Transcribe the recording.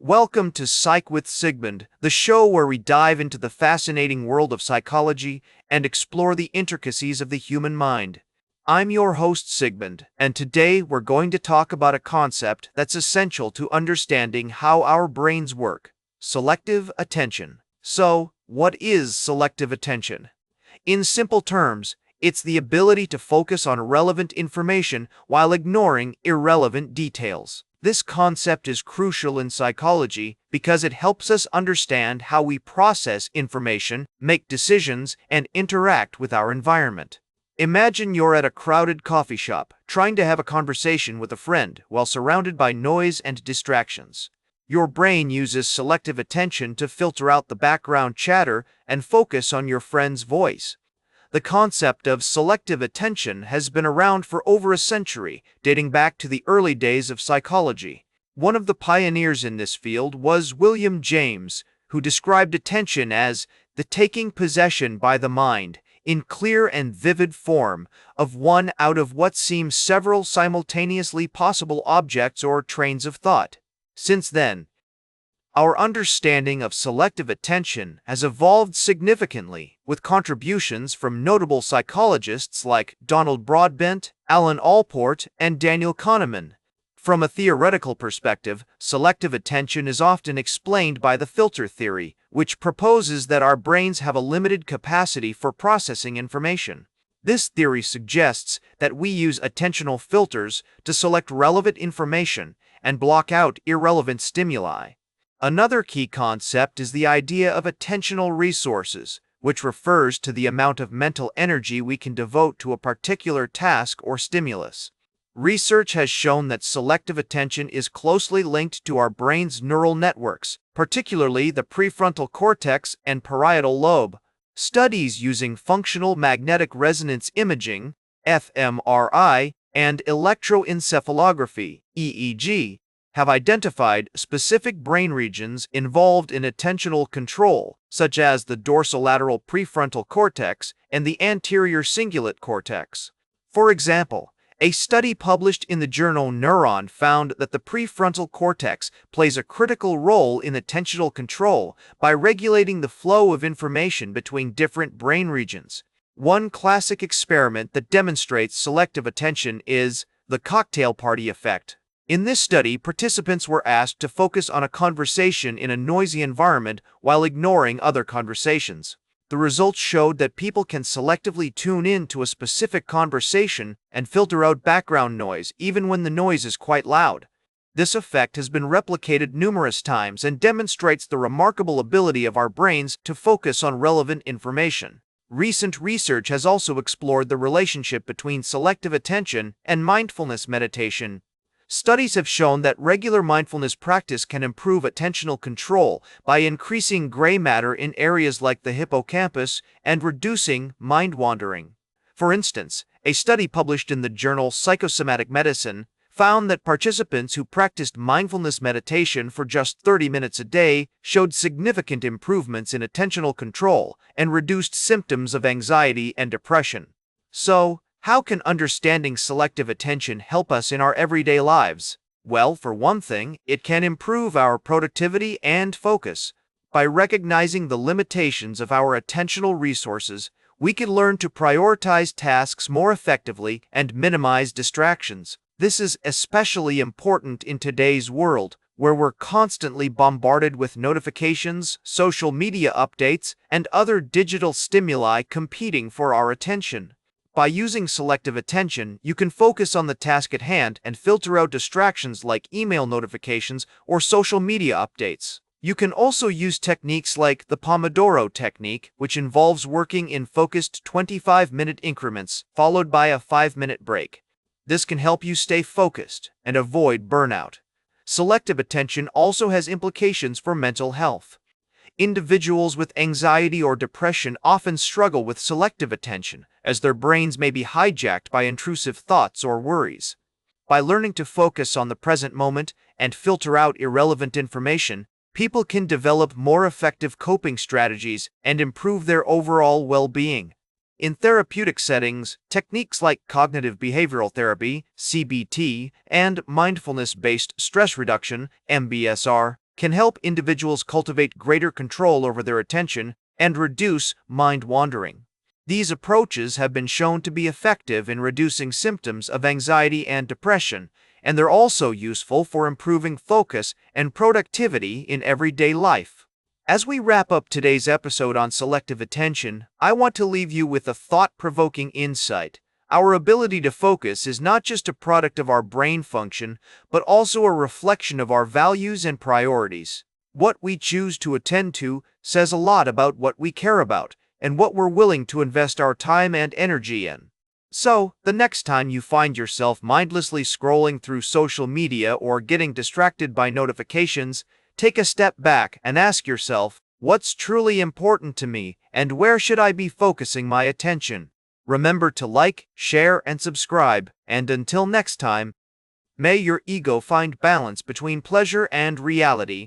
Welcome to Psych with Sigmund, the show where we dive into the fascinating world of psychology and explore the intricacies of the human mind. I'm your host, Sigmund, and today we're going to talk about a concept that's essential to understanding how our brains work: selective attention. So, what is selective attention? In simple terms, it's the ability to focus on relevant information while ignoring irrelevant details. This concept is crucial in psychology because it helps us understand how we process information, make decisions, and interact with our environment. Imagine you're at a crowded coffee shop, trying to have a conversation with a friend while surrounded by noise and distractions. Your brain uses selective attention to filter out the background chatter and focus on your friend's voice. The concept of selective attention has been around for over a century, dating back to the early days of psychology. One of the pioneers in this field was William James, who described attention as the taking possession by the mind, in clear and vivid form, of one out of what seems several simultaneously possible objects or trains of thought. Since then, our understanding of selective attention has evolved significantly, with contributions from notable psychologists like Donald Broadbent, Alan Allport, and Daniel Kahneman. From a theoretical perspective, selective attention is often explained by the filter theory, which proposes that our brains have a limited capacity for processing information. This theory suggests that we use attentional filters to select relevant information and block out irrelevant stimuli. Another key concept is the idea of attentional resources, which refers to the amount of mental energy we can devote to a particular task or stimulus. Research has shown that selective attention is closely linked to our brain's neural networks, particularly the prefrontal cortex and parietal lobe. Studies using functional magnetic resonance imaging, fMRI, and electroencephalography, EEG, have identified specific brain regions involved in attentional control, such as the dorsolateral prefrontal cortex and the anterior cingulate cortex. For example, a study published in the journal Neuron found that the prefrontal cortex plays a critical role in attentional control by regulating the flow of information between different brain regions. One classic experiment that demonstrates selective attention is the cocktail party effect. In this study, participants were asked to focus on a conversation in a noisy environment while ignoring other conversations. The results showed that people can selectively tune in to a specific conversation and filter out background noise even when the noise is quite loud. This effect has been replicated numerous times and demonstrates the remarkable ability of our brains to focus on relevant information. Recent research has also explored the relationship between selective attention and mindfulness meditation. Studies have shown that regular mindfulness practice can improve attentional control by increasing gray matter in areas like the hippocampus and reducing mind wandering. For instance, a study published in the journal Psychosomatic Medicine found that participants who practiced mindfulness meditation for just 30 minutes a day showed significant improvements in attentional control and reduced symptoms of anxiety and depression. So, how can understanding selective attention help us in our everyday lives? Well, for one thing, it can improve our productivity and focus. By recognizing the limitations of our attentional resources, we can learn to prioritize tasks more effectively and minimize distractions. This is especially important in today's world, where we're constantly bombarded with notifications, social media updates, and other digital stimuli competing for our attention. By using selective attention, you can focus on the task at hand and filter out distractions like email notifications or social media updates. You can also use techniques like the Pomodoro technique, which involves working in focused 25-minute increments, followed by a 5-minute break. This can help you stay focused and avoid burnout. Selective attention also has implications for mental health. Individuals with anxiety or depression often struggle with selective attention, as their brains may be hijacked by intrusive thoughts or worries. By learning to focus on the present moment and filter out irrelevant information, people can develop more effective coping strategies and improve their overall well-being. In therapeutic settings, techniques like cognitive behavioral therapy, CBT, and mindfulness-based stress reduction, MBSR, can help individuals cultivate greater control over their attention and reduce mind wandering. These approaches have been shown to be effective in reducing symptoms of anxiety and depression, and they're also useful for improving focus and productivity in everyday life. As we wrap up today's episode on selective attention, I want to leave you with a thought-provoking insight. Our ability to focus is not just a product of our brain function, but also a reflection of our values and priorities. What we choose to attend to says a lot about what we care about and what we're willing to invest our time and energy in. So, the next time you find yourself mindlessly scrolling through social media or getting distracted by notifications, take a step back and ask yourself, what's truly important to me and where should I be focusing my attention? Remember to like, share, and subscribe, and until next time, may your ego find balance between pleasure and reality.